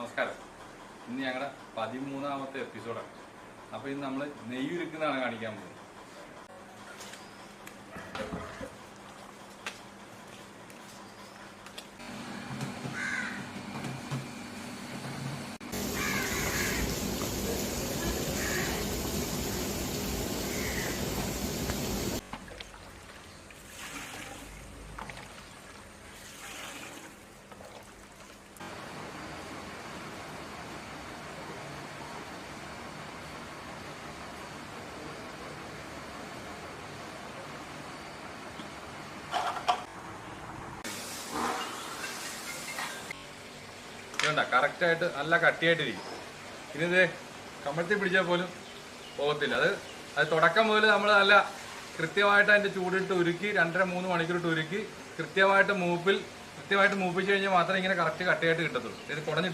നമസ്കാരം. ഇന്ന് ഞങ്ങളുടെ 13ാമത്തെ എപ്പിസോഡാണ്. അപ്പോൾ ഇന്ന് നമ്മൾ നെയ്യുരുക്കുന്നതാണ് കാണിക്കാൻ പോകുന്നത്. വേണ്ട, കറക്റ്റായിട്ട് നല്ല കട്ടിയായിട്ടിരിക്കും. ഇനി ഇത് കമഴ്ത്തി പിടിച്ചാൽ പോലും പോകത്തില്ല. അത് തുടക്കം മുതൽ നമ്മൾ നല്ല കൃത്യമായിട്ട് അതിൻ്റെ ചൂടിട്ട് ഉരുക്കി 2.5-3 മണിക്കൂറിട്ട് ഉരുക്കി കൃത്യമായിട്ട് മൂപ്പിച്ച് കഴിഞ്ഞാൽ മാത്രമേ ഇങ്ങനെ കറക്റ്റ് കട്ടിയായിട്ട് കിട്ടത്തുള്ളൂ. ഇത് കുടഞ്ഞിട്ട്